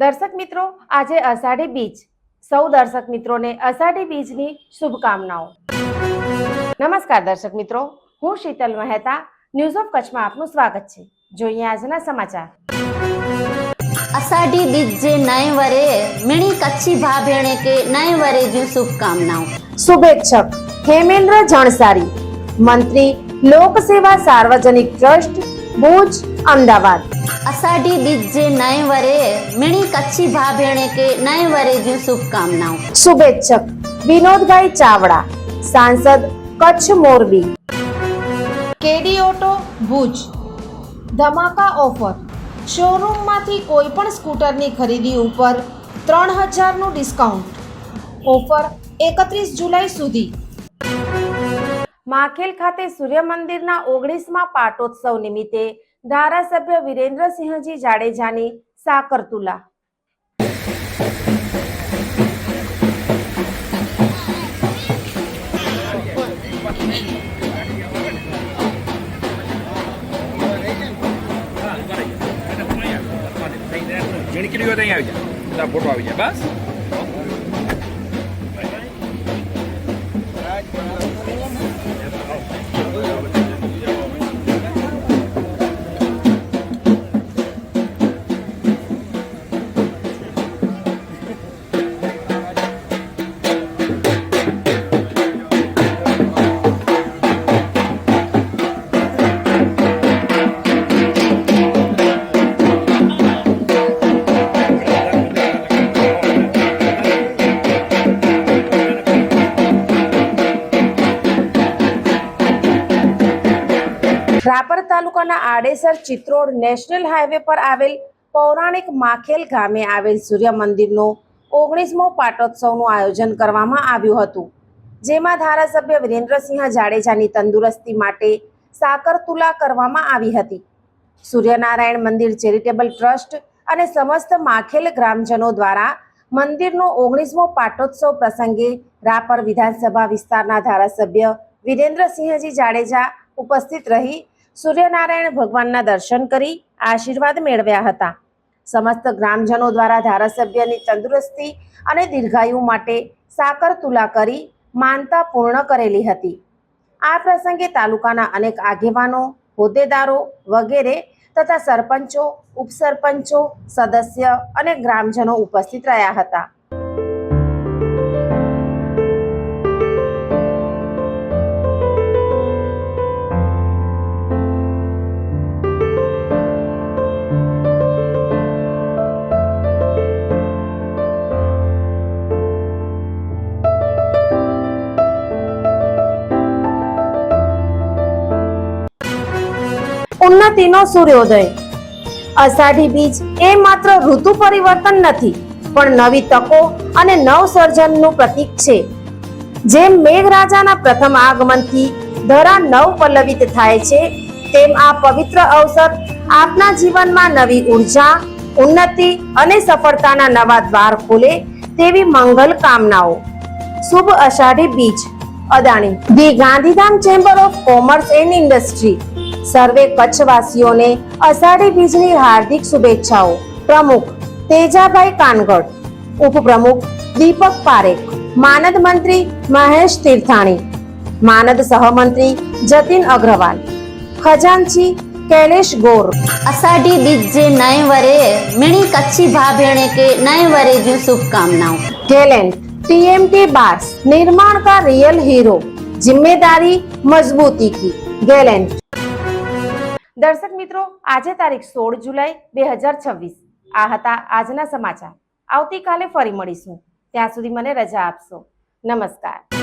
દર્શક મિત્રો, આજે અષાઢી બીજ. સૌ દર્શક મિત્રોને અષાઢી બીજની શુભકામનાઓ. નમસ્કાર દર્શક મિત્રો, હું શીતલ મહેતા. ન્યૂઝ ઓફ કચ્છમાં આપનું સ્વાગત છે. જોઈએ આજના સમાચાર. अषाढ़ी बीज जे नए वरे मिणी कच्छी भा भेणे के नए वरे जी शुभकामनाओं. શુભેચ્છક હેમેન્દ્ર જણસારી, મંત્રી લોક સેવા સાર્વજનિક ટ્રસ્ટ, ભુજ, અમદાવાદ. अषाढ़ी बीज जे नए वरे मिणी कच्छी भा भेणे के नए वरे जी शुभकामनाओं. શુભેચ્છક વિનોદભાઈ ચાવડા, સાંસદ, કચ્છ મોરબી. કેડી ઓટો, ભુજ. ધમાકા ઓફર. શોરૂમમાંથી કોઈ પણ સ્કૂટરની ખરીદી ઉપર 3000નું ડિસ્કાઉન્ટ. ઓફર 31 જુલાઈ સુધી. માખેલ ખાતે સૂર્ય મંદિરના 19મા પાટોત્સવ નિમિત્તે ધારાસભ્ય વિરેન્દ્રસિંહજી જાડેજાની સાકર તુલા. નીકળ્યો તો અહીં આવી જાય, ફોટો આવી જાય બસ. રાપર તાલુકાના આડેસર ચિત્રોડ નેશનલ હાઈવે પર આવેલ પૌરાણિક માખેલ ગામે આવેલ સૂર્ય મંદિરનો 19મો પાટોત્સવનું આયોજન કરવામાં આવ્યું હતું, જેમાં ધારાસભ્ય વિરેન્દ્રસિંહ જાડેજાની તંદુરસ્તી માટે સાકર તુલા કરવામાં આવી હતી. સૂર્યનારાયણ મંદિર ચેરિટેબલ ટ્રસ્ટ અને સમસ્ત માખેલ ગ્રામજનો દ્વારા મંદિરનો 19મો પાટોત્સવ પ્રસંગે રાપર વિધાનસભા વિસ્તારના ધારાસભ્ય વિરેન્દ્રસિંહજી જાડેજા ઉપસ્થિત રહી સૂર્યનારાયણ ભગવાનના દર્શન કરી આશીર્વાદ મેળવ્યા હતા. સમસ્ત ગ્રામજનો દ્વારા ધારાસભ્યની તંદુરસ્તી અને દીર્ઘાયુ માટે સાકર તુલા કરી માનતા પૂર્ણ કરેલી હતી. આ પ્રસંગે તાલુકાના અનેક આગેવાનો, હોદ્દેદારો વગેરે તથા સરપંચો, ઉપસરપંચો, સદસ્ય અને ગ્રામજનો ઉપસ્થિત રહ્યા હતા. ઉન્નતિનો સૂર્યોદય. અષાઢી બીજ એ માત્ર ઋતુ પરિવર્તન નથી, પણ નવી તકો અને નવસર્જનનું પ્રતીક છે. જેમ મેઘરાજાના પ્રથમ આગમનથી ધરા નવ પલ્લવિત થાય છે, તેમ આ પવિત્ર અવસર આપના જીવનમાં નવી ઉર્જા, ઉન્નતિ અને સફળતાના નવા દ્વાર ખોલે તેવી મંગલ કામનાઓ. શુભ Ashadhi Bij. Adani. The Gandhidham chamber of commerce and industry સર્વે કચ્છવાસીઓને અષાઢી બીજની હાર્દિક શુભેચ્છાઓ. પ્રમુખ તેજાભાઈ કાનગડ, ઉપપ્રમુખ દીપક પારેખ, માનદ મંત્રી મહેશ તીર્થાણી, માનદ સહમંત્રી જતીન અગ્રવાલ, ખજાનચી કૈલેશ ગોર. अषाढ़ी बीज जे नए वरे मिणी कच्छी भा भेणे के नए वरे जी शुभकामनाओं. गैलेंट टीएमटी बार्स, निर्माण का रियल हीरो, जिम्मेदारी मजबूती की. गैलेंट. દર્શક મિત્રો, આજે તારીખ 16 જુલાઈ 2026. આ હતા આજના સમાચાર. આવતીકાલે ફરી મળીશું. ત્યાં સુધી મને રજા આપશો. નમસ્કાર.